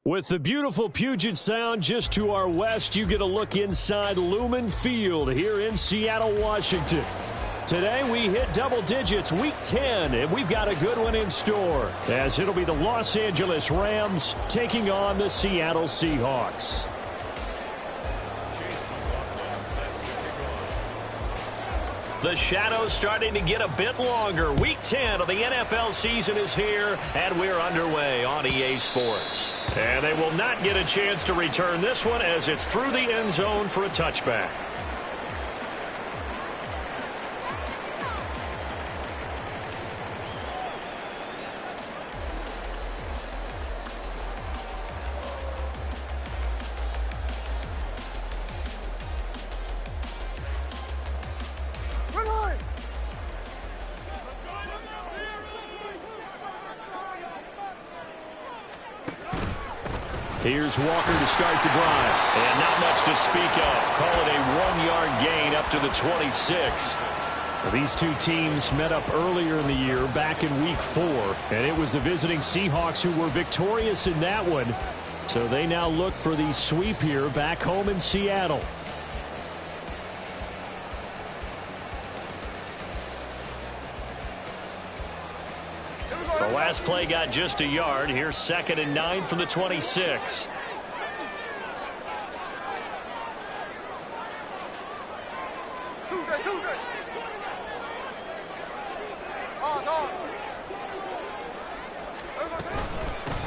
With the beautiful Puget Sound just to our west, you get a look inside Lumen Field here in Seattle, Washington. Today we hit double digits, week 10, and we've got a good one in store, as it'll be the Los Angeles Rams taking on the Seattle Seahawks. The shadows starting to get a bit longer. Week 10 of the NFL season is here, and we're underway on EA Sports. And they will not get a chance to return this one as it's through the end zone for a touchback. Here's Walker to start the drive. And not much to speak of. Call it a 1-yard gain up to the 26. These two teams met up earlier in the year, back in week 4. And it was the visiting Seahawks who were victorious in that one. So they now look for the sweep here back home in Seattle. The last play got just a yard. Here's 2nd and 9 from the 26.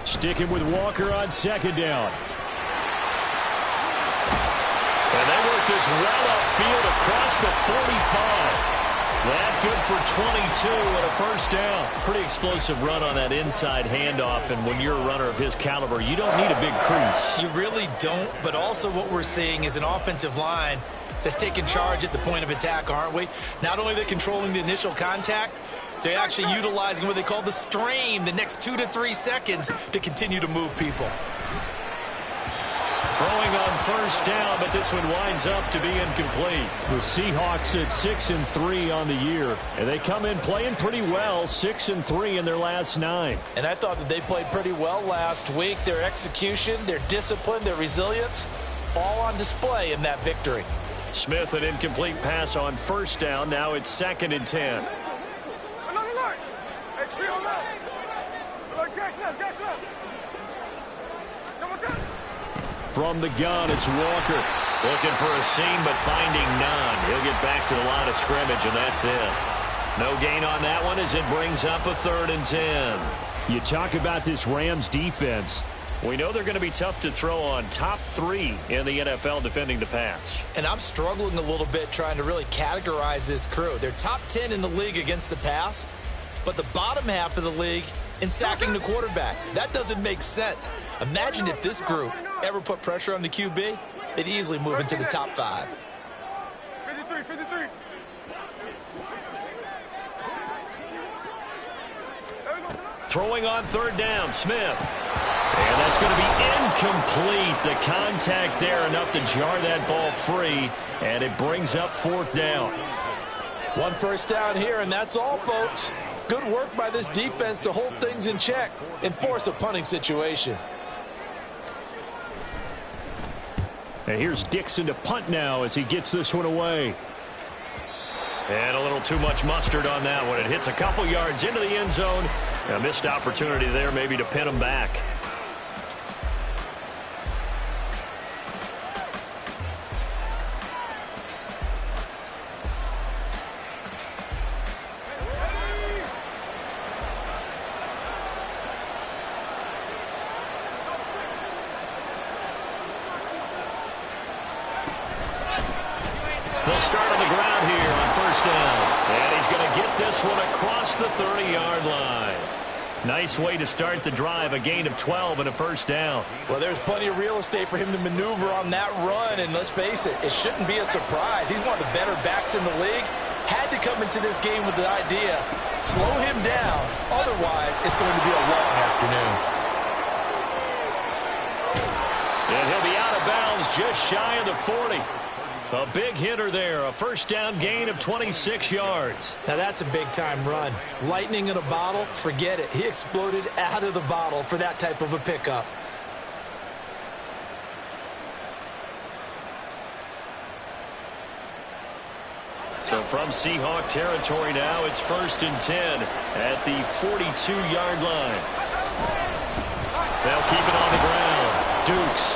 Sticking with Walker on 2nd down. And they work this well upfield across the 45. That good for 22 and a first down. Pretty explosive run on that inside handoff, and when you're a runner of his caliber, you don't need a big crease. You really don't, but also what we're seeing is an offensive line that's taking charge at the point of attack, aren't we? Not only are they controlling the initial contact, they're actually utilizing what they call the strain, the next 2 to 3 seconds, to continue to move people. Throwing on first down, but this one winds up to be incomplete. The Seahawks at 6-3 on the year, and they come in playing pretty well, 6-3 in their last 9. And I thought that they played pretty well last week. Their execution, their discipline, their resilience, all on display in that victory. Smith, an incomplete pass on first down. Now it's 2nd and 10. From the gun, it's Walker. Looking for a seam, but finding none. He'll get back to the line of scrimmage, and that's it. No gain on that one as it brings up a 3rd and 10. You talk about this Rams defense. We know they're going to be tough to throw on, top 3 in the NFL defending the pass. And I'm struggling a little bit trying to really categorize this crew. They're top 10 in the league against the pass, but the bottom half of the league in sacking the quarterback. That doesn't make sense. Imagine if this group ever put pressure on the QB, they'd easily move into the top 5. 53. Throwing on 3rd down, Smith. And that's going to be incomplete. The contact there enough to jar that ball free, and it brings up 4th down. 1 first down here, and that's all, folks. Good work by this defense to hold things in check and force a punting situation. And here's Dixon to punt now as he gets this one away. And a little too much mustard on that one. It hits a couple yards into the end zone. A missed opportunity there maybe to pin him back. They'll start on the ground here on first down. And he's going to get this one across the 30-yard line. Nice way to start the drive, a gain of 12 and a first down. Well, there's plenty of real estate for him to maneuver on that run, and let's face it, it shouldn't be a surprise. He's one of the better backs in the league. Had to come into this game with the idea, slow him down, otherwise it's going to be a long afternoon. And he'll be out of bounds just shy of the 40. A big hitter there, a first down gain of 26 yards. Now that's a big-time run. Lightning in a bottle, forget it. He exploded out of the bottle for that type of a pickup. So from Seahawk territory now, it's 1st and 10 at the 42-yard line. They'll keep it on the ground. Dukes.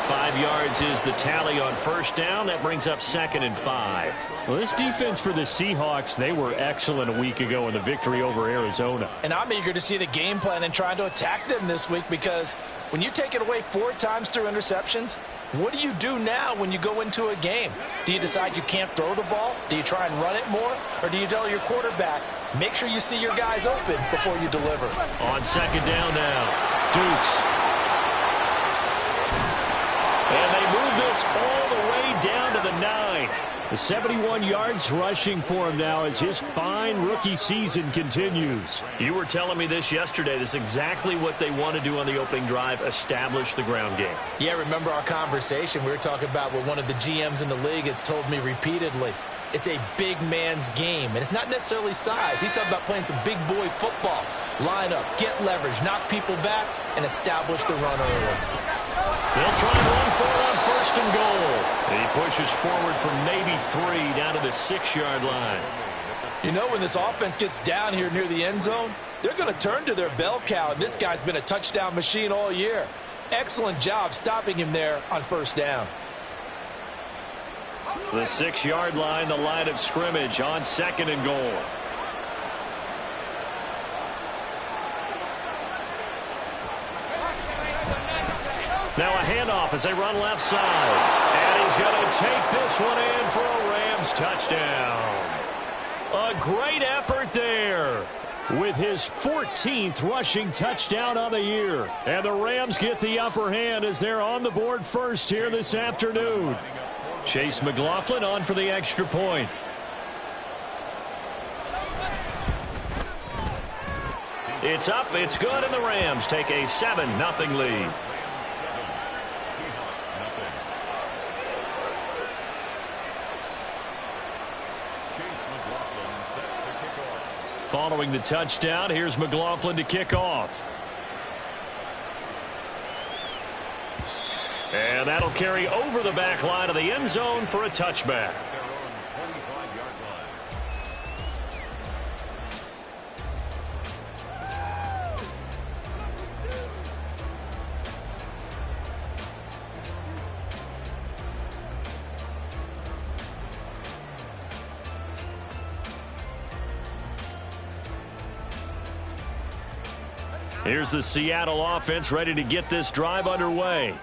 5 yards is the tally on 1st down. That brings up 2nd and 5. Well, this defense for the Seahawks, they were excellent a week ago in the victory over Arizona. And I'm eager to see the game plan and trying to attack them this week, because when you take it away 4 times through interceptions, what do you do now when you go into a game? Do you decide you can't throw the ball? Do you try and run it more? Or do you tell your quarterback, make sure you see your guys open before you deliver? On 2nd down now, Dukes. And they move this all the way down to the 9. The 71 yards rushing for him now as his fine rookie season continues. You were telling me this yesterday. This is exactly what they want to do on the opening drive, establish the ground game. Yeah, remember our conversation? We were talking about what one of the GMs in the league has told me repeatedly. It's a big man's game, and it's not necessarily size. He's talking about playing some big boy football. Line up, get leverage, knock people back, and establish the run early. They'll try and run for it on 1st and goal. And he pushes forward from maybe 3 down to the 6-yard line. You know, when this offense gets down here near the end zone, they're going to turn to their bell cow, and this guy's been a touchdown machine all year. Excellent job stopping him there on 1st down. The 6-yard line, the line of scrimmage on 2nd and goal. Now a handoff as they run left side. And he's going to take this one in for a Rams touchdown. A great effort there with his 14th rushing touchdown on the year. And the Rams get the upper hand as they're on the board first here this afternoon. Chase McLaughlin on for the extra point. It's up, it's good, and the Rams take a 7-0 lead. Following the touchdown, here's McLaughlin to kick off. And that'll carry over the back line of the end zone for a touchback. Here's the Seattle offense ready to get this drive underway.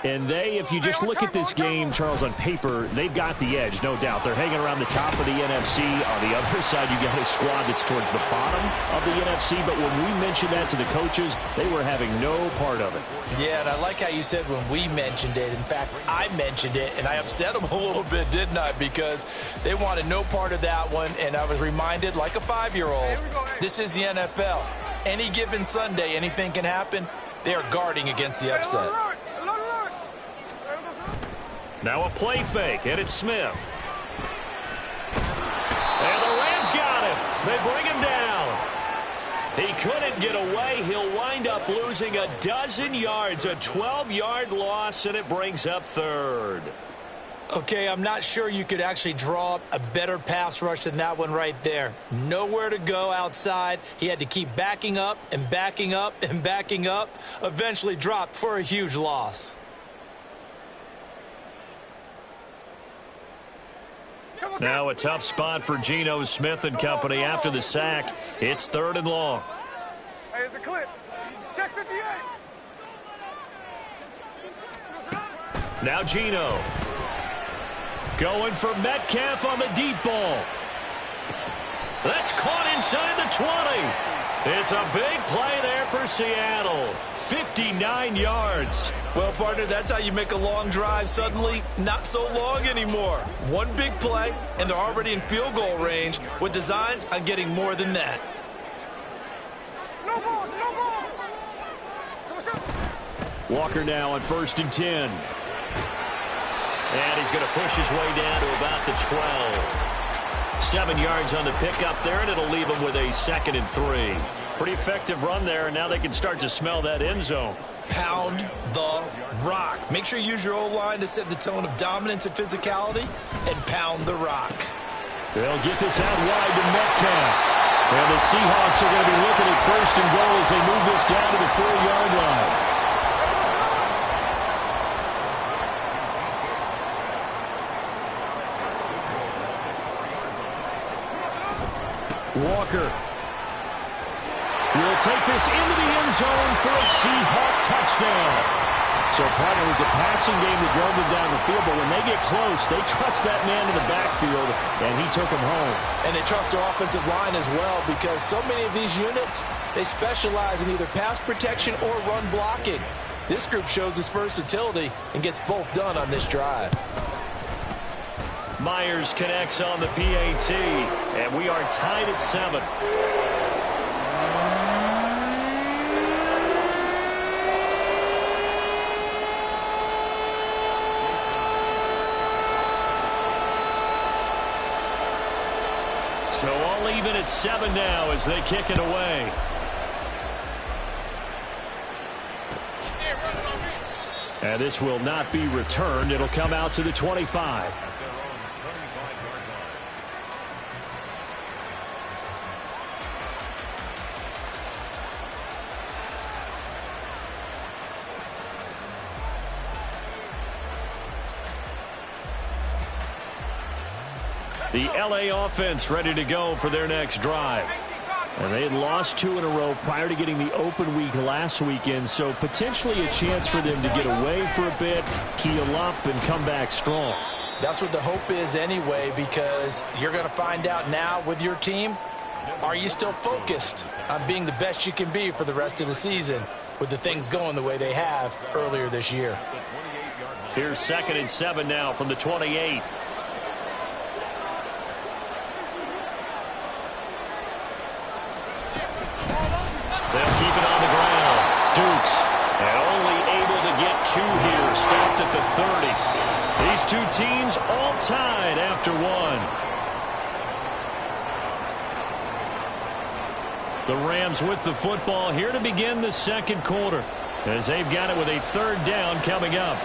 And if you just look at this game, Charles, on paper, they've got the edge, no doubt. They're hanging around the top of the NFC. On the other side, you got a squad that's towards the bottom of the NFC. But when we mentioned that to the coaches, they were having no part of it. Yeah, and I like how you said when we mentioned it. In fact, I mentioned it, and I upset them a little bit, didn't I? Because they wanted no part of that one, and I was reminded, like a 5-year-old, this is the NFL. Any given Sunday, anything can happen. They are guarding against the upset. Now a play fake, and it's Smith. And the Rams got him. They bring him down. He couldn't get away. He'll wind up losing a dozen yards, a 12-yard loss, and it brings up 3rd. Okay, I'm not sure you could actually draw up a better pass rush than that one right there. Nowhere to go outside. He had to keep backing up and backing up and backing up. Eventually dropped for a huge loss. Now a tough spot for Geno Smith and company after the sack. It's 3rd and long. Hey, it's a clip. Check 58. Now Geno. Going for Metcalf on the deep ball. That's caught inside the 20. It's a big play there for Seattle. 59 yards. Well, partner, that's how you make a long drive suddenly not so long anymore. One big play, and they're already in field goal range with designs on getting more than that. No ball, no ball. Walker now on 1st and 10. And he's going to push his way down to about the 12. 7 yards on the pickup there, and it'll leave him with a 2nd and 3. Pretty effective run there, and now they can start to smell that end zone. Pound the rock. Make sure you use your O-line to set the tone of dominance and physicality, and pound the rock. They'll get this out wide to Metcalf. And the Seahawks are going to be looking at first and goal as they move this down to the 4-yard line. Walker will take this into the end zone for a Seahawk touchdown. So, partner, it was a passing game that drove them down the field, but when they get close, they trust that man in the backfield, and he took them home. And they trust their offensive line as well, because so many of these units, they specialize in either pass protection or run blocking. This group shows its versatility and gets both done on this drive. Myers connects on the PAT, and we are tied at 7. So all even at 7 now as they kick it away. And this will not be returned. It'll come out to the 25. The LA offense ready to go for their next drive. And they had lost 2 in a row prior to getting the open week last weekend, so potentially a chance for them to get away for a bit, keel up, and come back strong. That's what the hope is anyway, because you're going to find out now with your team, are you still focused on being the best you can be for the rest of the season with the things going the way they have earlier this year? Here's 2nd and 7 now from the 28. They'll keep it on the ground. Dukes, and only able to get 2 here. Stopped at the 30. These two teams all tied after 1. The Rams with the football here to begin the second quarter, as they've got it with a 3rd down coming up.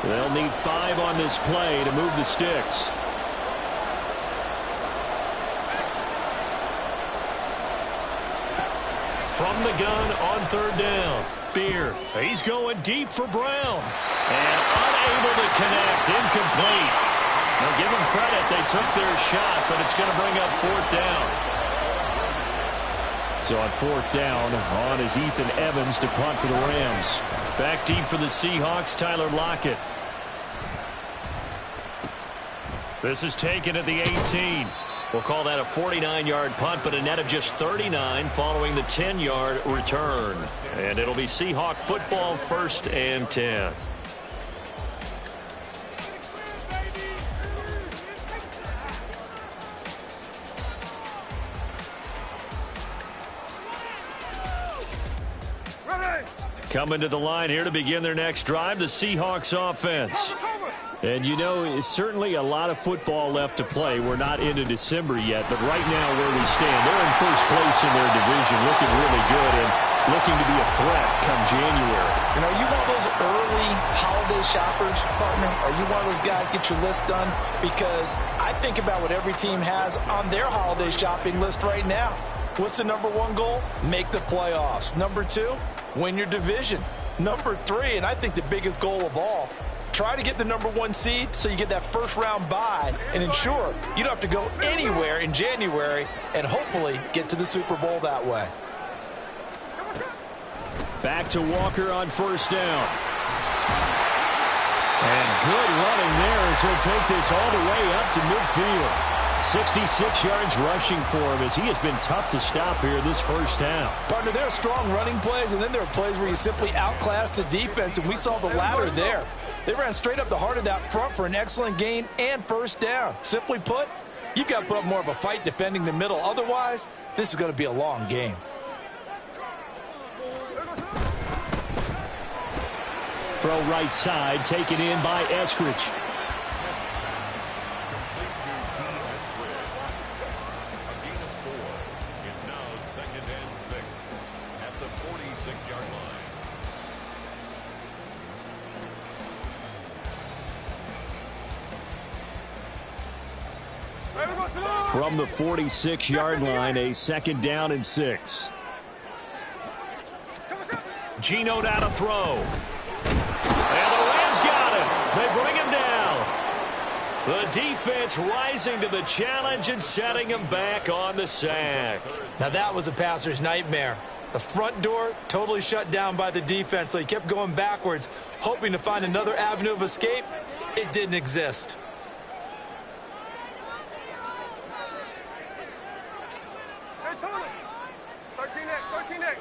They'll need 5 on this play to move the sticks. From the gun on 3rd down. Beer. He's going deep for Brown. And unable to connect. Incomplete. Now give them credit. They took their shot, but it's going to bring up 4th down. So on 4th down, on is Ethan Evans to punt for the Rams. Back deep for the Seahawks, Tyler Lockett. This is taken at the 18. We'll call that a 49-yard punt, but a net of just 39 following the 10-yard return. And it'll be Seahawk football, 1st and 10. Coming to the line here to begin their next drive, the Seahawks offense. And, you know, it's certainly a lot of football left to play. We're not into December yet, but right now where we stand, they're in first place in their division, looking really good and looking to be a threat come January. You know, you want those early holiday shoppers, partner? Are you one of those guys get your list done? Because I think about what every team has on their holiday shopping list right now. What's the number 1 goal? Make the playoffs. Number 2, win your division. Number 3, and I think the biggest goal of all, try to get the number 1 seed so you get that first-round bye and ensure you don't have to go anywhere in January and hopefully get to the Super Bowl that way. Back to Walker on 1st down. And good running there as he'll take this all the way up to midfield. 66 yards rushing for him as he has been tough to stop here this first half. Partner, there are strong running plays, and then there are plays where you simply outclass the defense, and we saw the latter there. They ran straight up the heart of that front for an excellent gain and 1st down. Simply put, you've got to put up more of a fight defending the middle. Otherwise, this is going to be a long game. Throw right side, taken in by Eskridge. From the 46-yard line, a 2nd down and 6. Geno down to throw. And the Rams got him. They bring him down. The defense rising to the challenge and setting him back on the sack. Now that was a passer's nightmare. The front door totally shut down by the defense, so he kept going backwards, hoping to find another avenue of escape. It didn't exist. Hey, Tony. 13X, 13X.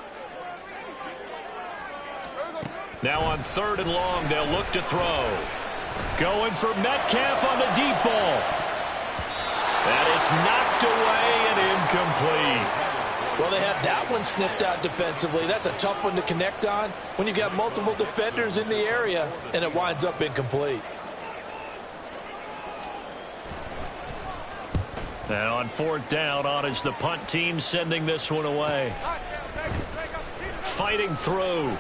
Now on 3rd and long, they'll look to throw. Going for Metcalf on the deep ball. And it's knocked away and incomplete. Well, they had that one snipped out defensively. That's a tough one to connect on when you've got multiple defenders in the area, and it winds up incomplete. And on 4th down, on is the punt team sending this one away. Fighting through.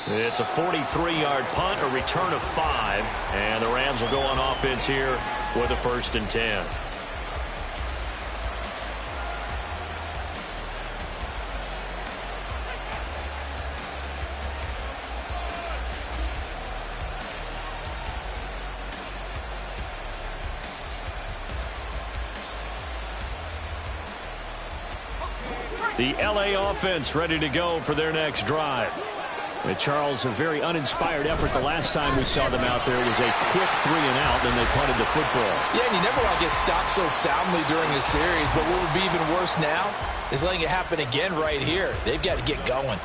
It's a 43-yard punt, a return of 5. And the Rams will go on offense here with a 1st and 10. The LA offense ready to go for their next drive. And Charles, a very uninspired effort the last time we saw them out there. It was a quick 3 and out, and they punted the football. Yeah, and you never want to get stopped so soundly during a series, but what would be even worse now is letting it happen again right here. They've got to get going.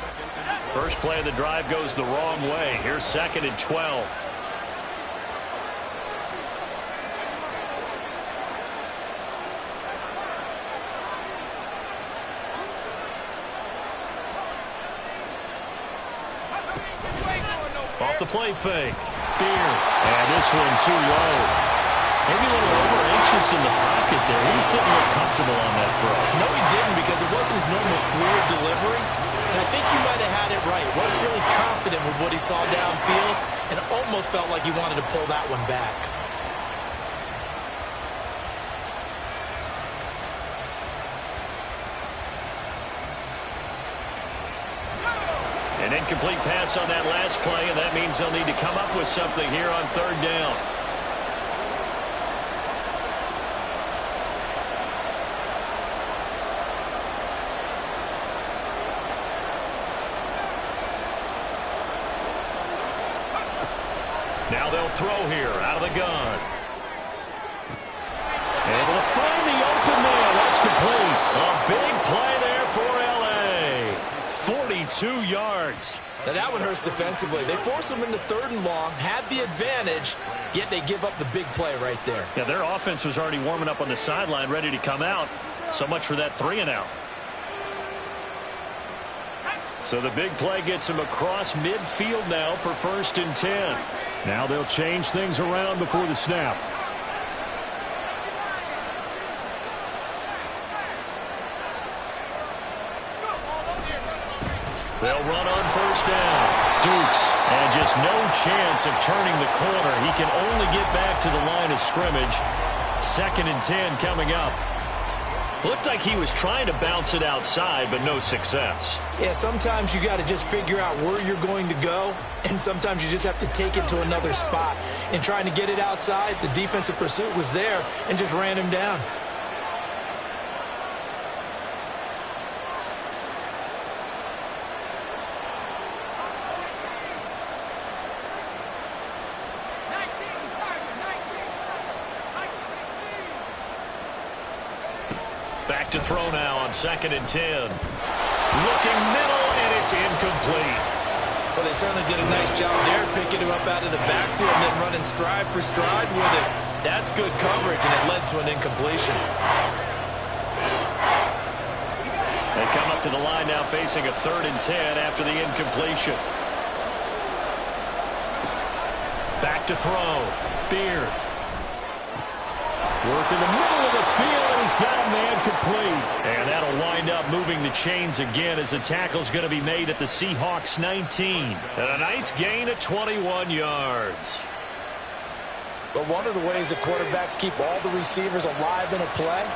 First play of the drive goes the wrong way. Here's 2nd and 12. Off the play fake. Beard. And this one too low. Maybe a little over-anxious in the pocket there. He just didn't look comfortable on that throw. No, he didn't, because it wasn't his normal fluid delivery. And I think you might have had it right. Wasn't really confident with what he saw downfield, and it almost felt like he wanted to pull that one back. An incomplete pass on that last play, and that means they'll need to come up with something here on 3rd down. Now they'll throw here out of the gun. Able to find the open man. That's complete. A big play there for LA. 42 yards. Now that one hurts defensively. They forced him into 3rd and long, had the advantage, yet they give up the big play right there. Yeah, their offense was already warming up on the sideline, ready to come out. So much for that 3 and out. So the big play gets him across midfield now for 1st and 10. Now they'll change things around before the snap. They'll run on 1st down. Dukes, and just no chance of turning the corner. He can only get back to the line of scrimmage. 2nd and 10 coming up. Looked like he was trying to bounce it outside, but no success. Yeah, sometimes you got to just figure out where you're going to go, and sometimes you just have to take it to another spot. In trying to get it outside, the defensive pursuit was there and just ran him down. Back to throw now on 2nd and 10. Looking middle, and it's incomplete. Well, they certainly did a nice job there, picking him up out of the backfield and then running stride for stride with it. That's good coverage, and it led to an incompletion. They come up to the line now facing a 3rd and 10 after the incompletion. Back to throw. Beard. Work in the middle of the field, and he's got a man complete. And that'll wind up moving the chains again as the tackle's going to be made at the Seahawks 19. And a nice gain of 21 yards. But one of the ways that quarterbacks keep all the receivers alive in a play,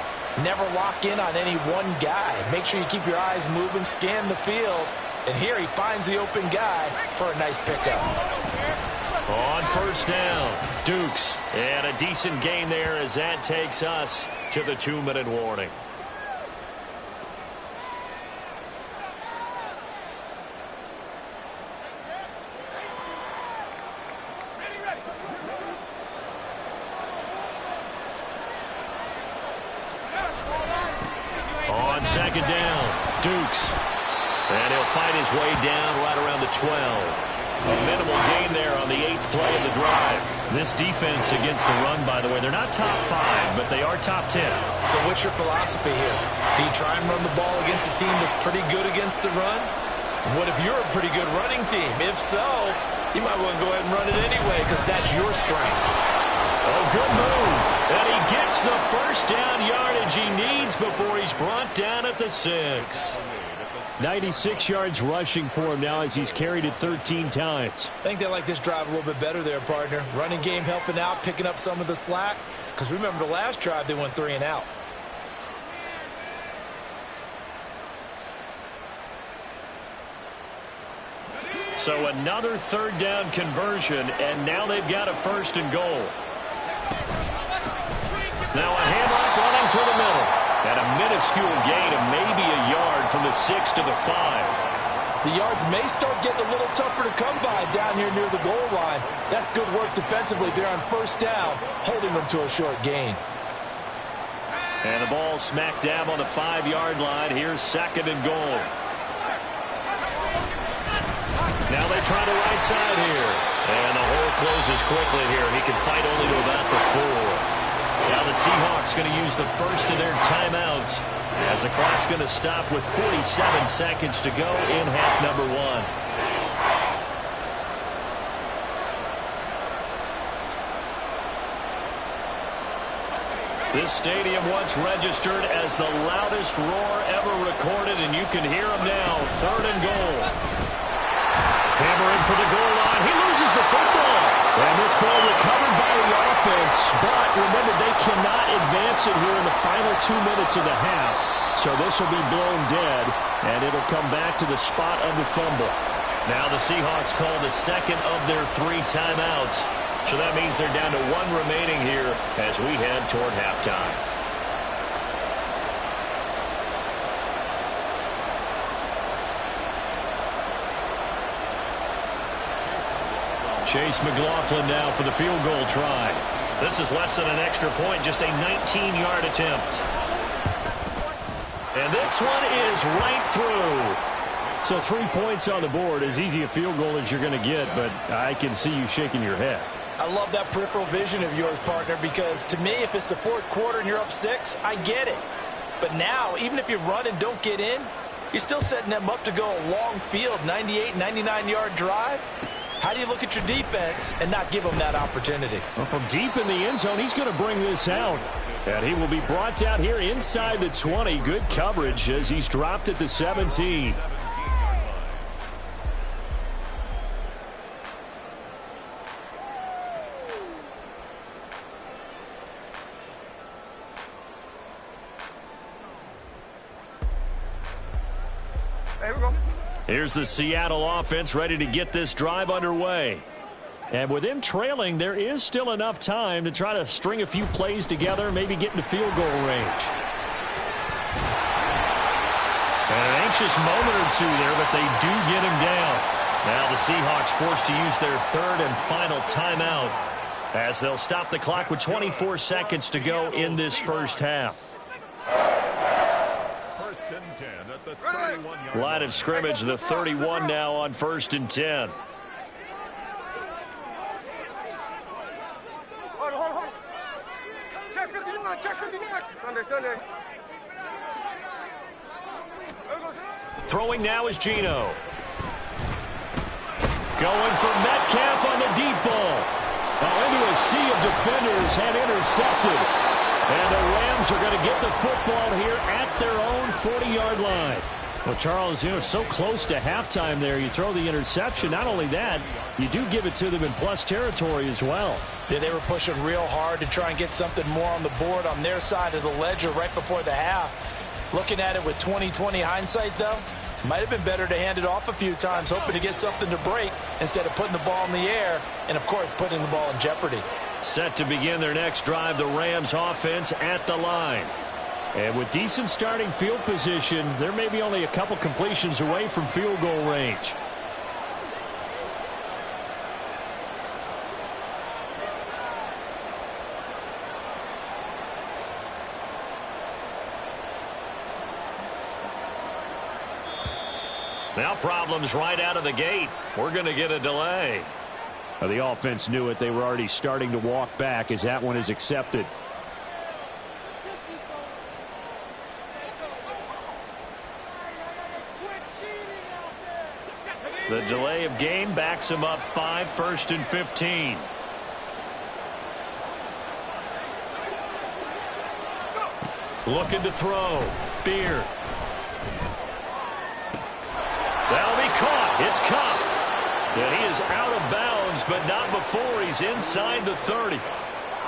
never lock in on any one guy. Make sure you keep your eyes moving, scan the field. And here he finds the open guy for a nice pickup. On first down, Dukes. And a decent gain there as that takes us to the 2-minute warning. On second down, Dukes. And he'll fight his way down right around the 12. A minimal gain there on the 8th play of the drive. This defense against the run, by the way, they're not top 5, but they are top 10. So what's your philosophy here? Do you try and run the ball against a team that's pretty good against the run? What if you're a pretty good running team? If so, you might want to go ahead and run it anyway because that's your strength. Oh, good move. And he gets the first down yardage he needs before he's brought down at the 6. 96 yards rushing for him now as he's carried it 13 times. I think they like this drive a little bit better there, partner. Running game helping out, picking up some of the slack. Because remember the last drive, they went 3 and out. So another third down conversion, and now they've got a 1st and goal. Now a handoff running through the middle. And a minuscule gain of maybe a yard from the 6 to the 5. The yards may start getting a little tougher to come by down here near the goal line. That's good work defensively there on first down, holding them to a short gain. And the ball smack dab on the 5-yard line. Here's 2nd and goal. Now they try the right side here. And the hole closes quickly here. He can fight only to about the 4. Now the Seahawks going to use the first of their timeouts as the clock's going to stop with 47 seconds to go in half number 1. This stadium once registered as the loudest roar ever recorded, and you can hear him now. 3rd and goal. Hammering for the goal line. He loses the football. And this ball recovered by the offense, but remember, they cannot advance it here in the final 2 minutes of the half. So this will be blown dead, and it'll come back to the spot of the fumble. Now the Seahawks call the 2nd of their 3 timeouts. So that means they're down to 1 remaining here as we head toward halftime. Chase McLaughlin now for the field goal try. This is less than an extra point, just a 19-yard attempt. And this one is right through. So 3 points on the board, as easy a field goal as you're going to get, but I can see you shaking your head. I love that peripheral vision of yours, partner, because to me, if it's the 4th quarter and you're up 6, I get it. But now, even if you run and don't get in, you're still setting them up to go a long field, 98, 99-yard drive. How do you look at your defense and not give them that opportunity? Well, from deep in the end zone, he's going to bring this out. And he will be brought down here inside the 20. Good coverage as he's dropped at the 17. Here we go. Here's the Seattle offense ready to get this drive underway. And with them trailing, there is still enough time to try to string a few plays together, maybe get into field goal range. An anxious moment or two there, but they do get him down. Now the Seahawks forced to use their 3rd and final timeout as they'll stop the clock with 24 seconds to go in this first half. Line of scrimmage, the 31 now on 1st and 10. Hold. Check 59. Sunday. Throwing now is Geno. Going for Metcalf on the deep ball. Now into a sea of defenders and intercepted. And the Rams are going to get the football here at their own 40-yard line. Well, Charles, so close to halftime there. You throw the interception. Not only that, you do give it to them in plus territory as well. Yeah, they were pushing real hard to try and get something more on the board on their side of the ledger right before the half. Looking at it with 20/20 hindsight, though, might have been better to hand it off a few times, hoping to get something to break instead of putting the ball in the air and, of course, putting the ball in jeopardy. Set to begin their next drive, the Rams offense at the line. And with decent starting field position, they're maybe only a couple completions away from field goal range. Now problems right out of the gate. We're going to get a delay. Well, the offense knew it. They were already starting to walk back as that one is accepted. The delay of game backs him up 5, 1st and 15. Looking to throw. Beard. That'll be caught. It's Cup. And he is out of bounds, but not before he's inside the 30.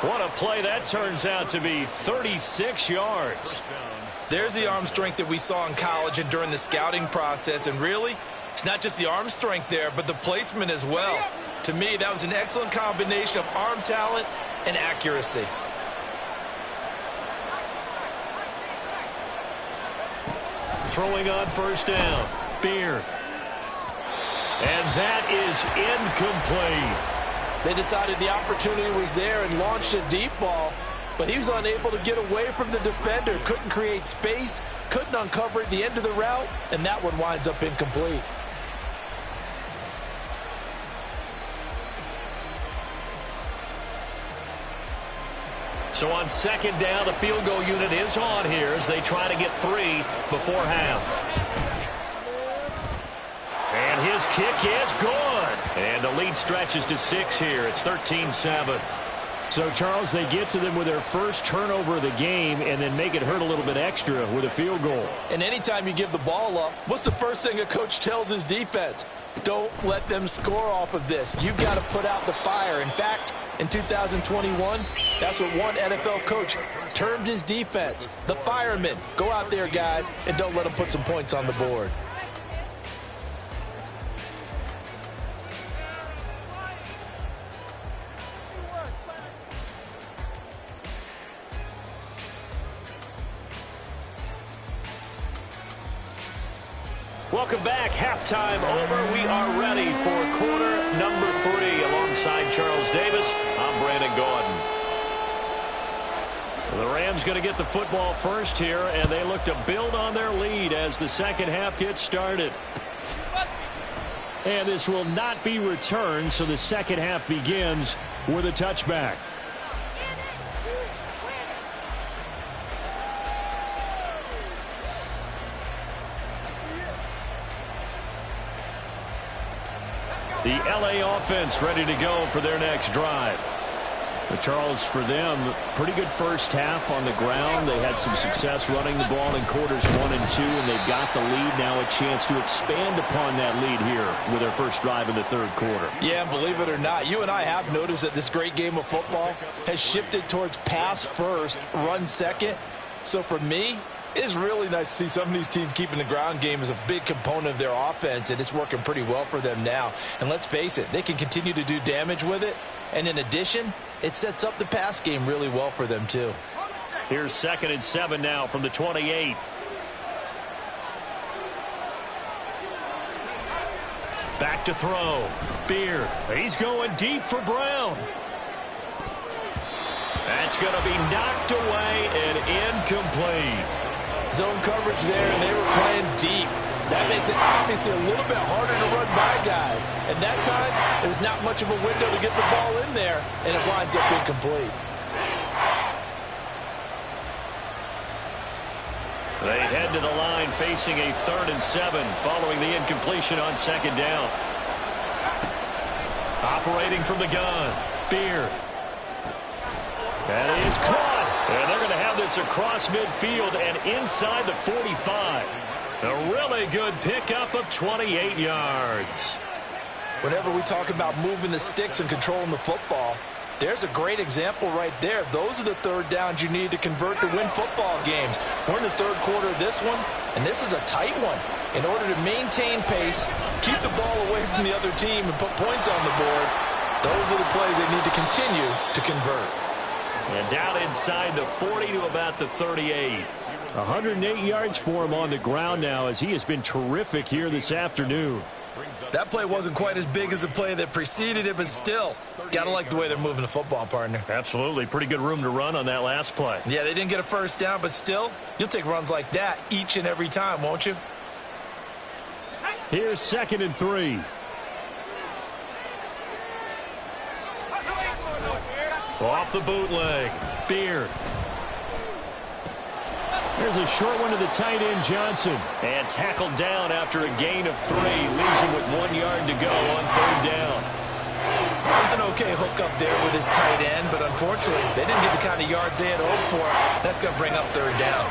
What a play that turns out to be. 36 yards. There's the arm strength that we saw in college and during the scouting process. And really, it's not just the arm strength there, but the placement as well. To me, that was an excellent combination of arm talent and accuracy. Throwing on 1st down. Beard. And that is incomplete. They decided the opportunity was there and launched a deep ball, but he was unable to get away from the defender. Couldn't create space, couldn't uncover at the end of the route, and that one winds up incomplete. So on 2nd down, the field goal unit is on here as they try to get 3 before half. And his kick is good. And the lead stretches to 6 here. It's 13-7. So, Charles, they get to them with their first turnover of the game and then make it hurt a little bit extra with a field goal. And anytime you give the ball up, what's the first thing a coach tells his defense? Don't let them score off of this. You've got to put out the fire. In fact, in 2021, that's what one NFL coach termed his defense. The firemen. Go out there, guys, and don't let them put some points on the board. Welcome back. Halftime over. We are ready for quarter number 3. Alongside Charles Davis, I'm Brandon Gaudin. The Rams going to get the football first here, and they look to build on their lead as the second half gets started. And this will not be returned, so the second half begins with a touchback. The LA offense ready to go for their next drive. But Charles, for them, pretty good first half on the ground. They had some success running the ball in quarters 1 and 2, and they've got the lead now, a chance to expand upon that lead here with their first drive in the 3rd quarter. Yeah, and believe it or not, you and I have noticed that this great game of football has shifted towards pass first, run second. So for me, it's really nice to see some of these teams keeping the ground game as a big component of their offense, and it's working pretty well for them now. And let's face it, they can continue to do damage with it. And in addition, it sets up the pass game really well for them, too. Here's 2nd and 7 now from the 28. Back to throw. Beard. He's going deep for Brown. That's going to be knocked away and incomplete. Zone coverage there, and they were playing deep. That makes it obviously a little bit harder to run by guys. And that time, there's not much of a window to get the ball in there, and it winds up incomplete. They head to the line facing a 3rd and 7 following the incompletion on 2nd down. Operating from the gun, Beard. And he is caught. And they're going to have this across midfield and inside the 45. A really good pickup of 28 yards. Whenever we talk about moving the sticks and controlling the football, there's a great example right there. Those are the third downs you need to convert to win football games. We're in the third quarter of this one, and this is a tight one. In order to maintain pace, keep the ball away from the other team, and put points on the board, those are the plays they need to continue to convert. And down inside the 40 to about the 38. 108 yards for him on the ground now as he has been terrific here this afternoon. That play wasn't quite as big as the play that preceded it, but still, gotta like the way they're moving the football, partner. Absolutely. Pretty good room to run on that last play. Yeah, they didn't get a first down, but still, you'll take runs like that each and every time, won't you? Here's 2nd and 3. Off the bootleg. Beard. There's a short one to the tight end, Johnson. And tackled down after a gain of 3. Leaves him with 1 yard to go on 3rd down. That was an okay hook up there with his tight end, but unfortunately, they didn't get the kind of yards they had hoped for. That's going to bring up 3rd down.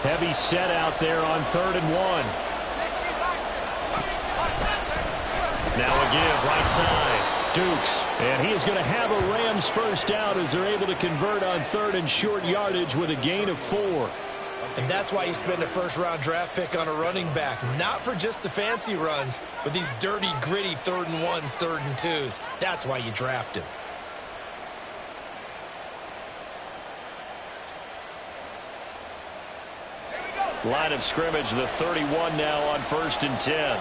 Heavy set out there on 3rd and 1. Now a give right side. Dukes. And he is going to have a Rams first down as they're able to convert on 3rd and short yardage with a gain of 4. And that's why you spend a first-round draft pick on a running back. Not for just the fancy runs, but these dirty, gritty 3rd and 1s, 3rd and 2s. That's why you draft him. Line of scrimmage, the 31 now on 1st and 10.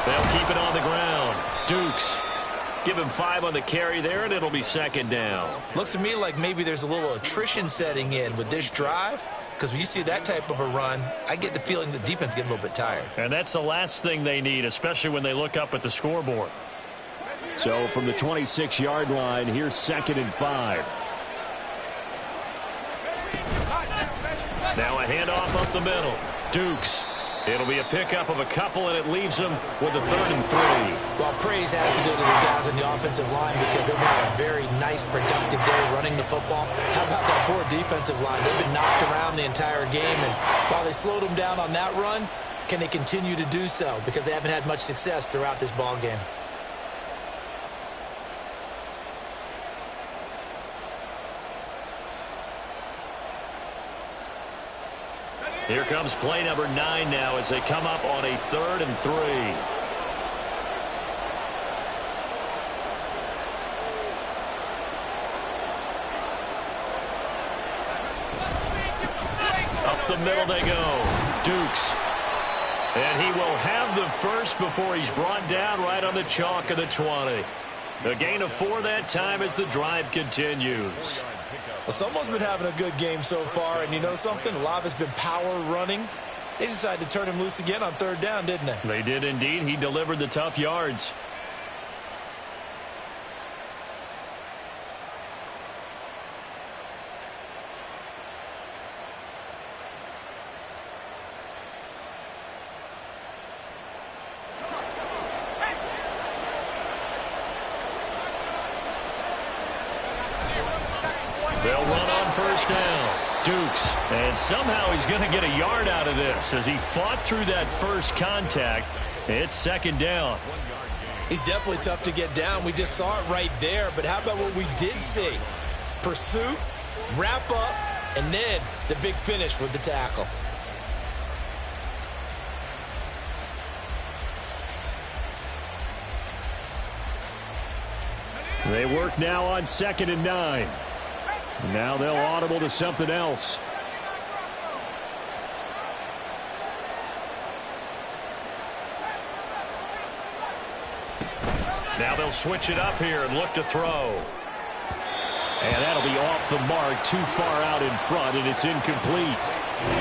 They'll keep it on the ground. Dukes. Give him 5 on the carry there, and it'll be 2nd down. Looks to me like maybe there's a little attrition setting in with this drive, because when you see that type of a run, I get the feeling the defense getting a little bit tired. And that's the last thing they need, especially when they look up at the scoreboard. So from the 26-yard line, here's 2nd and 5. Now a handoff up the middle. Dukes. It'll be a pickup of a couple, and it leaves them with a 3rd and 3. Well, praise has to go to the guys on the offensive line because they've had a very nice, productive day running the football. How about that poor defensive line? They've been knocked around the entire game, and while they slowed them down on that run, can they continue to do so? Because they haven't had much success throughout this ball game. Here comes play number 9 now as they come up on a 3rd and 3. Up the middle they go. Dukes. And he will have the first before he's brought down right on the chalk of the 20. A gain of 4 that time as the drive continues. Well, someone's been having a good game so far, and you know something? A lot of it's been power running. They decided to turn him loose again on 3rd down, didn't they? They did indeed. He delivered the tough yards. They'll run on 1st down. Dukes. And somehow he's going to get a yard out of this as he fought through that first contact. It's 2nd down. He's definitely tough to get down. We just saw it right there. But how about what we did see? Pursuit, wrap up, and then the big finish with the tackle. They work now on 2nd and 9. Now they'll audible to something else. Now they'll switch it up here and look to throw. And that'll be off the mark, too far out in front, and it's incomplete.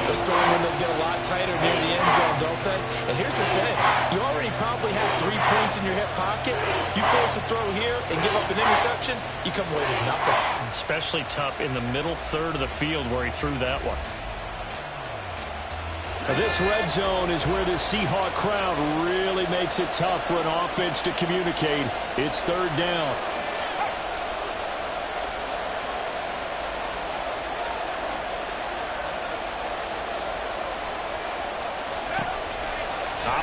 Those throwing windows get a lot tighter near the end zone, don't they? And here's the thing. You already probably have 3 points in your hip pocket. You force a throw here and give up an interception, you come away with nothing. Especially tough in the middle third of the field where he threw that one. This red zone is where the Seahawk crowd really makes it tough for an offense to communicate. It's 3rd down.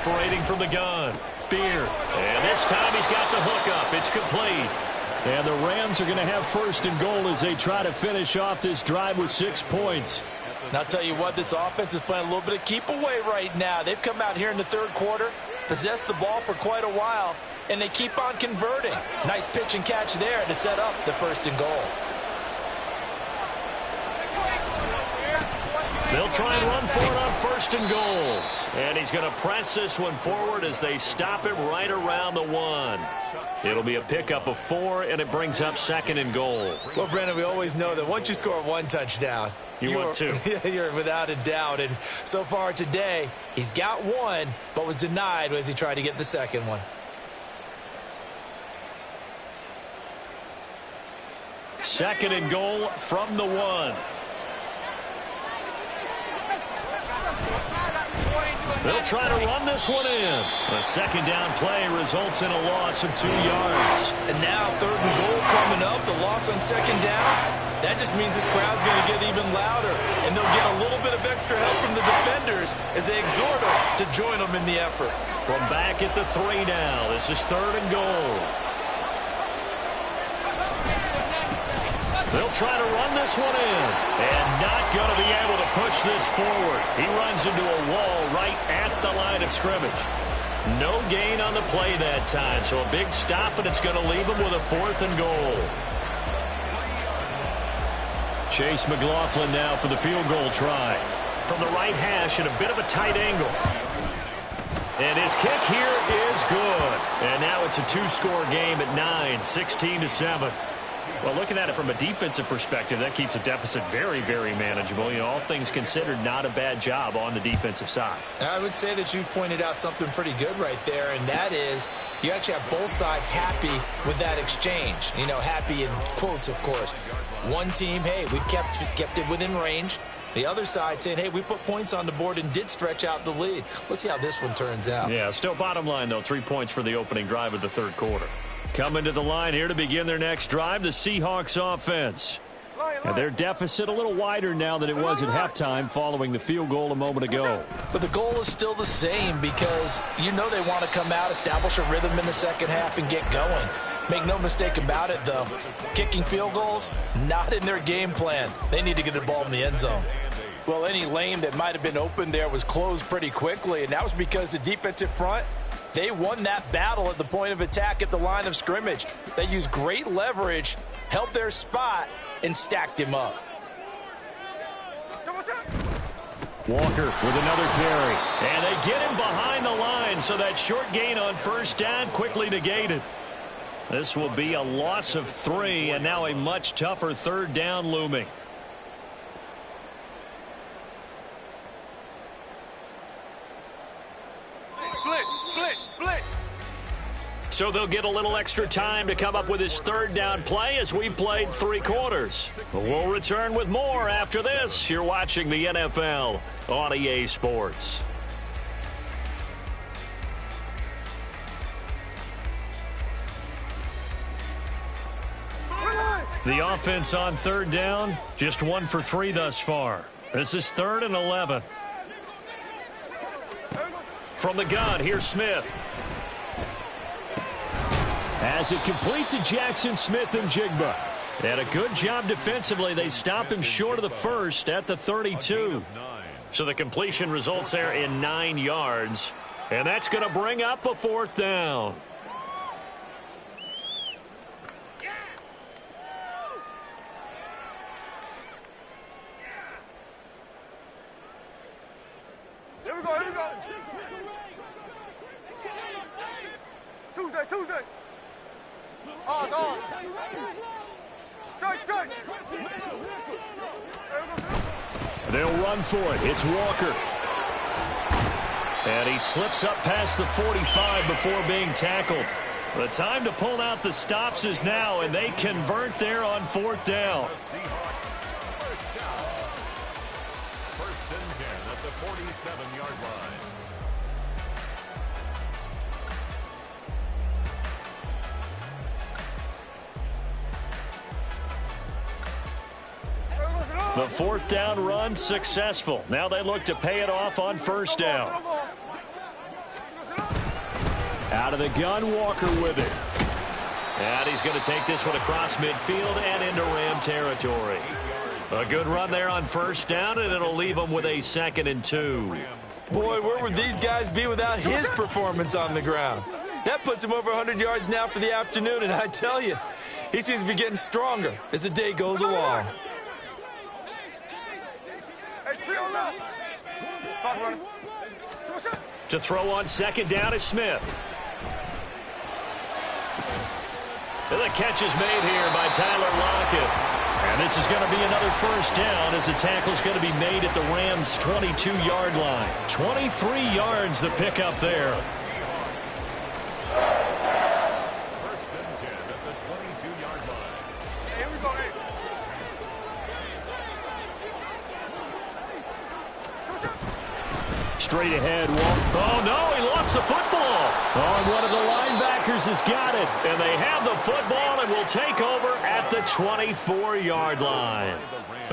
Separating from the gun. Beard. And this time he's got the hook up. It's complete. And the Rams are going to have first and goal as they try to finish off this drive with 6 points. And I'll tell you what, this offense is playing a little bit of keep away right now. They've come out here in the third quarter, possessed the ball for quite a while, and they keep on converting. Nice pitch and catch there to set up the first and goal. They'll try and run for it on first and goal. And he's going to press this one forward as they stop him right around the 1. It'll be a pickup of 4, and it brings up second and goal. Well, Brandon, we always know that once you score 1 touchdown, you want 2. You're without a doubt. And so far today, he's got 1, but was denied as he tried to get the second one. Second and goal from the 1. They'll try to run this one in. A second down play results in a loss of 2 yards. And now third and goal coming up. The loss on second down. That just means this crowd's going to get even louder. And they'll get a little bit of extra help from the defenders as they exhort them to join them in the effort. From back at the 3 now. This is third and goal. They'll try to run this one in. And not going to be able to push this forward. He runs into a wall right at the line of scrimmage. No gain on the play that time. So a big stop, and it's going to leave him with a 4th and goal. Chase McLaughlin now for the field goal try. From the right hash at a bit of a tight angle. And his kick here is good. And now it's a 2-score game at 9, 16-7. Well, looking at it from a defensive perspective, that keeps the deficit very, very manageable. You know, all things considered, not a bad job on the defensive side. I would say that you've pointed out something pretty good right there, and that is you actually have both sides happy with that exchange. You know, happy in quotes, of course. One team, hey, we've kept it within range. The other side saying, hey, we put points on the board and did stretch out the lead. Let's see how this one turns out. Yeah, still bottom line, though, 3 points for the opening drive of the third quarter. Coming to the line here to begin their next drive, the Seahawks offense. And their deficit a little wider now than it was at halftime following the field goal a moment ago. But the goal is still the same because you know they want to come out, establish a rhythm in the second half, and get going. Make no mistake about it, though. Kicking field goals, not in their game plan. They need to get the ball in the end zone. Well, any lane that might have been open there was closed pretty quickly, and that was because the defensive front, they won that battle at the point of attack at the line of scrimmage. They used great leverage, held their spot, and stacked him up. Walker with another carry. And they get him behind the line, so that short gain on first down quickly negated. This will be a loss of 3, and now a much tougher third down looming. So they'll get a little extra time to come up with his third down play as we played 3 quarters. We'll return with more after this. You're watching the NFL on EA Sports. The offense on third down, just 1 for 3 thus far. This is 3rd and 11. From the gun, here's Smith. As it complete to Jackson Smith and Jigba. And a good job defensively. They stop him short of the first at the 32. So the completion results there in 9 yards. And that's going to bring up a 4th down. Here we go. Tuesday. On. Strike. They'll run for it. It's Walker. And he slips up past the 45 before being tackled. The time to pull out the stops is now, and they convert there on 4th down. First and 10 at the 47-yard line. The 4th down run successful. Now they look to pay it off on first down. Out of the gun, Walker with it. And he's going to take this one across midfield and into Ram territory. A good run there on first down, and it'll leave them with a 2nd and 2. Boy, where would these guys be without his performance on the ground? That puts him over 100 yards now for the afternoon, and I tell you, he seems to be getting stronger as the day goes along. To throw on 2nd down is Smith. And the catch is made here by Tyler Lockett. And this is going to be another first down as the tackle is going to be made at the Rams' 22-yard line. 23 yards the pickup there. First and 10 at the 22-yard line. Here we go, Straight ahead. Oh, no, he lost the football. Oh, and one of the linebackers has got it. And they have the football and will take over at the 24-yard line.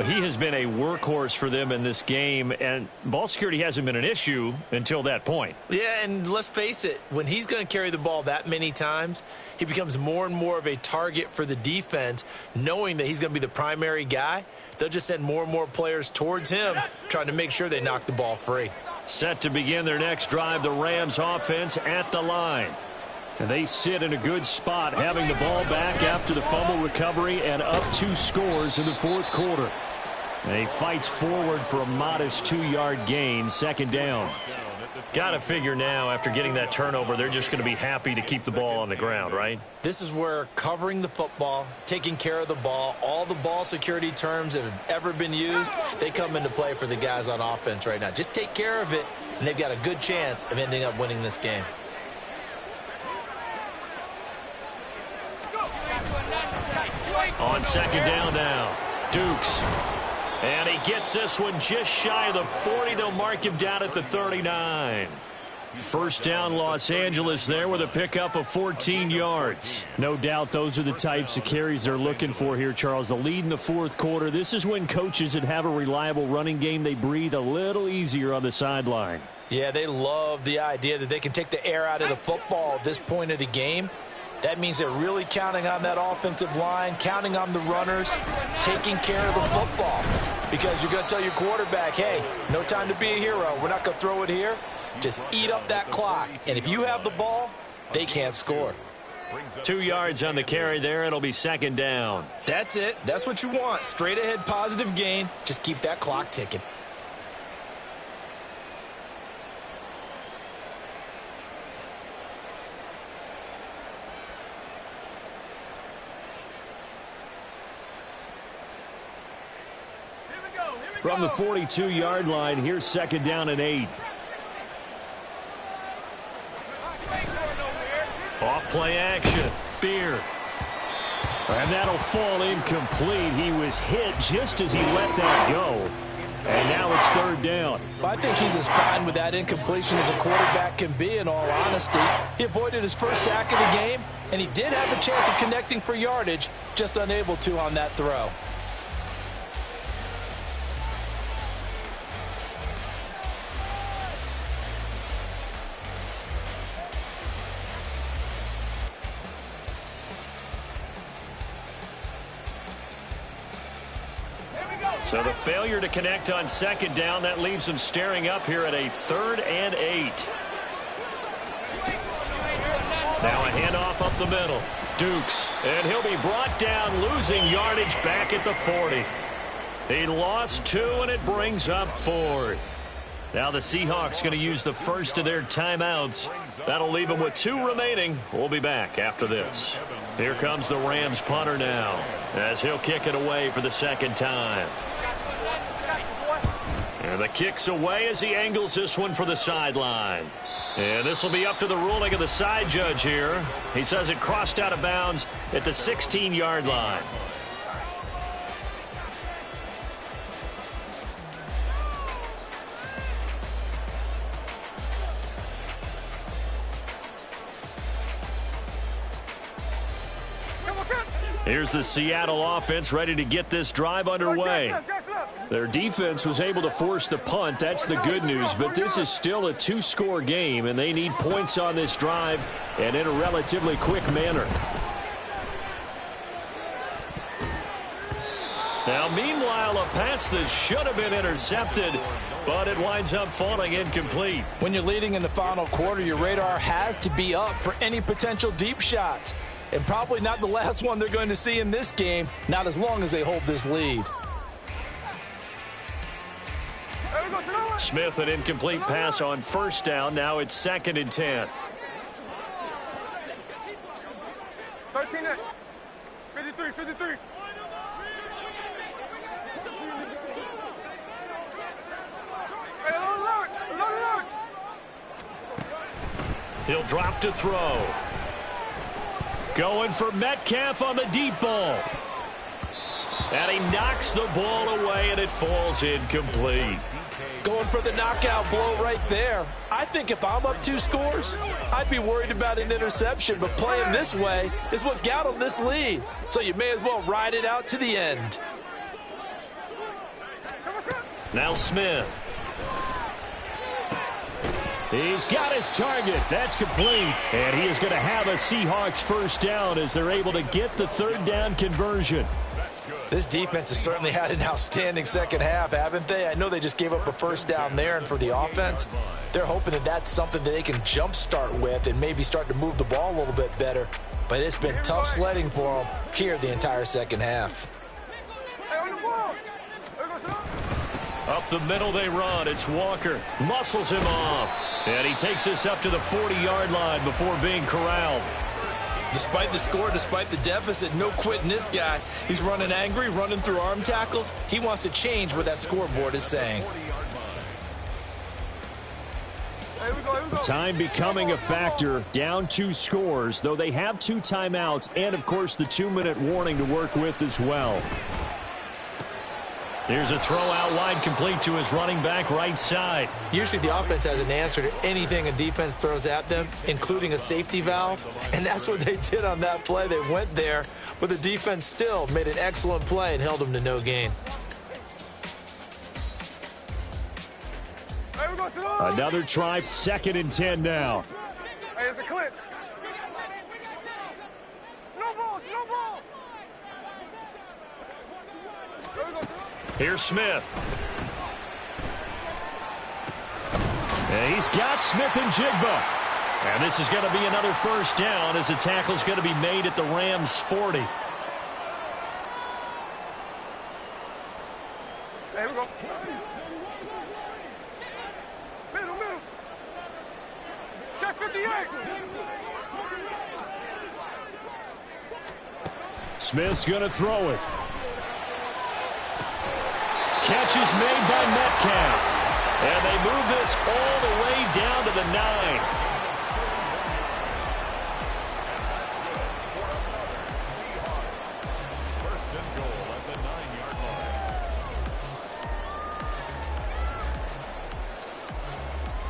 He has been a workhorse for them in this game, and ball security hasn't been an issue until that point. Yeah, and let's face it, when he's going to carry the ball that many times, he becomes more and more of a target for the defense, knowing that he's going to be the primary guy. They'll just send more and more players towards him, trying to make sure they knock the ball free. Set to begin their next drive, the Rams offense at the line. And they sit in a good spot, having the ball back after the fumble recovery and up 2 scores in the 4th quarter. And he fights forward for a modest 2-yard gain, 2nd down. Got to figure now, after getting that turnover, they're just going to be happy to keep the ball on the ground, right? This is where covering the football, taking care of the ball, all the ball security terms that have ever been used, they come into play for the guys on offense right now. Just take care of it, and they've got a good chance of ending up winning this game. On 2nd down now, Dukes. And he gets this one just shy of the 40. They'll mark him down at the 39. First down, Los Angeles there with a pickup of 14 yards. No doubt those are the types of carries they're looking for here, Charles. The lead in the 4th quarter. This is when coaches that have a reliable running game, they breathe a little easier on the sideline. Yeah, they love the idea that they can take the air out of the football at this point of the game. That means they're really counting on that offensive line, counting on the runners, taking care of the football. Because you're going to tell your quarterback, hey, no time to be a hero. We're not going to throw it here. Just eat up that clock. And if you have the ball, they can't score. 2 yards on the carry there. It'll be 2nd down. That's it. That's what you want. Straight ahead positive gain. Just keep that clock ticking. From the 42-yard line, here's 2nd down and 8. Off play action. Beard. And that'll fall incomplete. He was hit just as he let that go. And now it's 3rd down. I think he's as fine with that incompletion as a quarterback can be, in all honesty. He avoided his first sack of the game, and he did have a chance of connecting for yardage, just unable to on that throw. So the failure to connect on 2nd down, that leaves them staring up here at a 3rd and 8. Now a handoff up the middle. Dukes, and he'll be brought down, losing yardage back at the 40. He lost 2, and it brings up 4th. Now the Seahawks going to use the first of their timeouts. That'll leave them with 2 remaining. We'll be back after this. Here comes the Rams punter now, as he'll kick it away for the 2nd time. And the kick's away as he angles this one for the sideline. And this will be up to the ruling of the side judge here. He says it crossed out of bounds at the 16-yard line. Here's the Seattle offense ready to get this drive underway. Their defense was able to force the punt. That's the good news, but this is still a two-score game, and they need points on this drive and in a relatively quick manner. Now, meanwhile, a pass that should have been intercepted, but it winds up falling incomplete. When you're leading in the final quarter, your radar has to be up for any potential deep shots. And probably not the last one they're going to see in this game, not as long as they hold this lead. Smith, an incomplete pass on first down. Now it's 2nd and 10. 13, 53, 53. He'll drop to throw. Going for Metcalf on the deep ball. And he knocks the ball away, and it falls incomplete. Going for the knockout blow right there. I think if I'm up 2 scores, I'd be worried about an interception, but playing this way is what got them this lead. So you may as well ride it out to the end. Now Smith. He's got his target. That's complete. And he is going to have a Seahawks first down as they're able to get the 3rd down conversion. This defense has certainly had an outstanding second half, haven't they? I know they just gave up a first down there, and for the offense, they're hoping that that's something that they can jumpstart with and maybe start to move the ball a little bit better. But it's been tough sledding for them here the entire second half. Up the middle they run. It's Walker. Muscles him off. And he takes us up to the 40-yard line before being corralled. Despite the score, despite the deficit, no quitting this guy. He's running angry, running through arm tackles. He wants to change what that scoreboard is saying. Time becoming a factor. Down 2 scores, though they have 2 timeouts and, of course, the 2-minute warning to work with as well. Here's a throw out wide, complete to his running back right side. Usually the offense has an answer to anything a defense throws at them, including a safety valve. And that's what they did on that play. They went there, but the defense still made an excellent play and held them to no gain. Another try, 2nd and 10 now. Hey, it's a clip. No ball, no ball. Here's Smith. And he's got Smith and Jigba. And this is going to be another first down as the tackle's going to be made at the Rams' 40. Here we go. Middle. Check 58. Smith's going to throw it. Catch is made by Metcalf. And they move this all the way down to the 9. First and goal at the 9-yard line.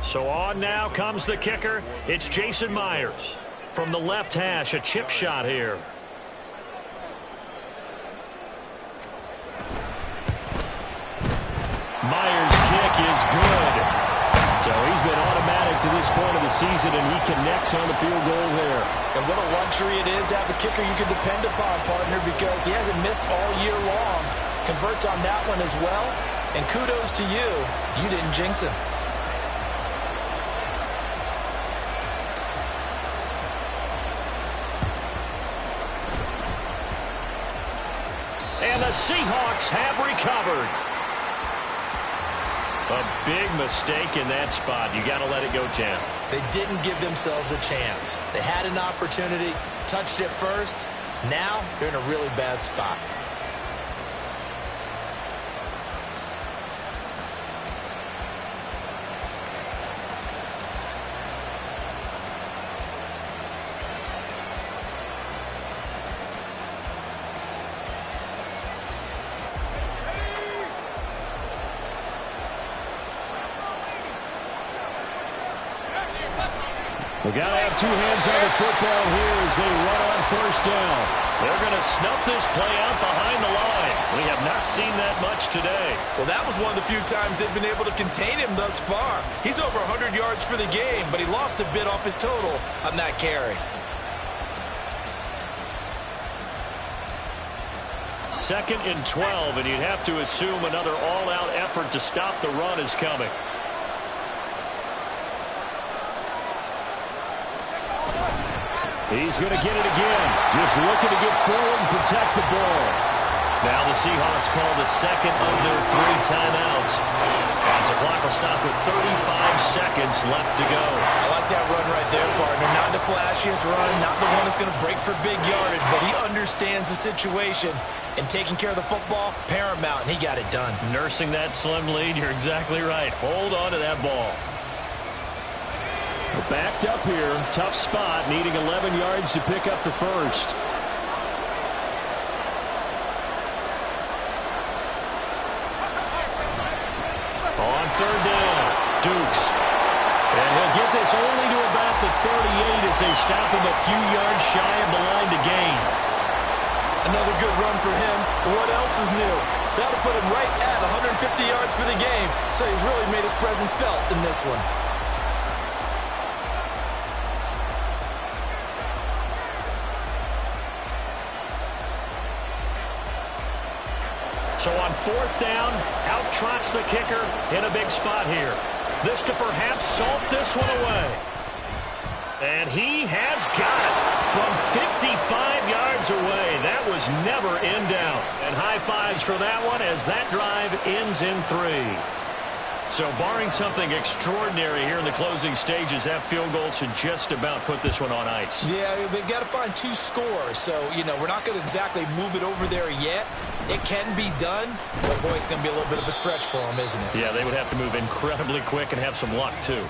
So on now comes the kicker. It's Jason Myers. From the left hash, a chip shot here. Myers' kick is good. So he's been automatic to this point of the season, and he connects on the field goal there. And what a luxury it is to have a kicker you can depend upon, partner, because he hasn't missed all year long. Converts on that one as well. And kudos to you. You didn't jinx him. And the Seahawks have recovered. A big mistake in that spot. You got to let it go, Tim. They didn't give themselves a chance. They had an opportunity, touched it first. Now they're in a really bad spot. We got to have 2 hands on the football here as they run on first down. They're going to snuff this play out behind the line. We have not seen that much today. Well, that was one of the few times they've been able to contain him thus far. He's over 100 yards for the game, but he lost a bit off his total on that carry. 2nd and 12, and you'd have to assume another all-out effort to stop the run is coming. He's going to get it again. Just looking to get forward and protect the ball. Now the Seahawks call the second of their 3 timeouts, as the clock will stop with 35 seconds left to go. I like that run right there, partner. Not the flashiest run, not the one that's going to break for big yardage, but he understands the situation, and taking care of the football, paramount, and he got it done. Nursing that slim lead, you're exactly right. Hold on to that ball. Backed up here, tough spot, needing 11 yards to pick up the first. On 3rd down, Dukes. And he'll get this only to about the 38 as they stop him a few yards shy of the line to gain. Another good run for him. What else is new? That'll put him right at 150 yards for the game, so he's really made his presence felt in this one. So on 4th down, out trots the kicker in a big spot here. This to perhaps salt this one away. And he has got it from 55 yards away. That was never in doubt. And high fives for that one as that drive ends in 3. So barring something extraordinary here in the closing stages, that field goal should just about put this one on ice. Yeah, we've got to find 2 scores. So, we're not going to exactly move it over there yet. It can be done, but, boy, it's going to be a little bit of a stretch for them, isn't it? Yeah, they would have to move incredibly quick and have some luck, too.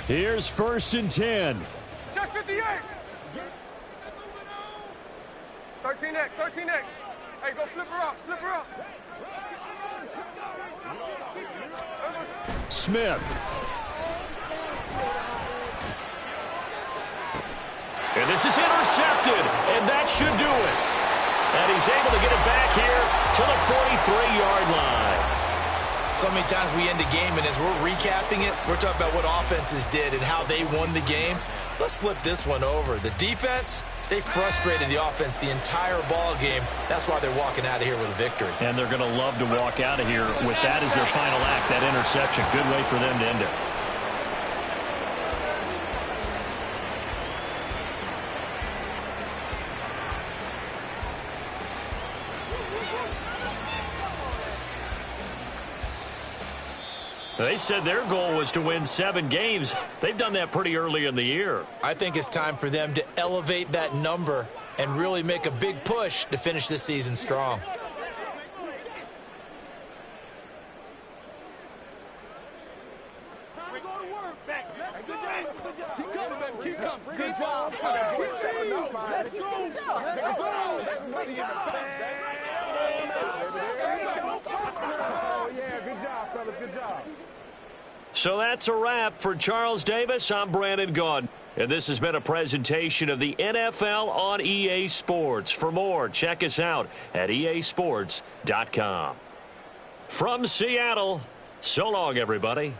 Here's 1st and 10. Check 58. 13X, 13X. Hey, go flip her up, flip her up. Smith. And this is intercepted, and that should do it. And he's able to get it back here to the 43-yard line. So many times we end a game, and as we're recapping it, we're talking about what offenses did and how they won the game. Let's flip this one over. The defense, they frustrated the offense the entire ball game. That's why they're walking out of here with a victory. And they're going to love to walk out of here with that as their final act, that interception. Good way for them to end it. They said their goal was to win 7 games. They've done that pretty early in the year. I think it's time for them to elevate that number and really make a big push to finish this season strong. Good job. Let's go. Oh, yeah, good job, fellas. Good job. So that's a wrap for Charles Davis. I'm Brandon Gunn. And this has been a presentation of the NFL on EA Sports. For more, check us out at easports.com. From Seattle, so long, everybody.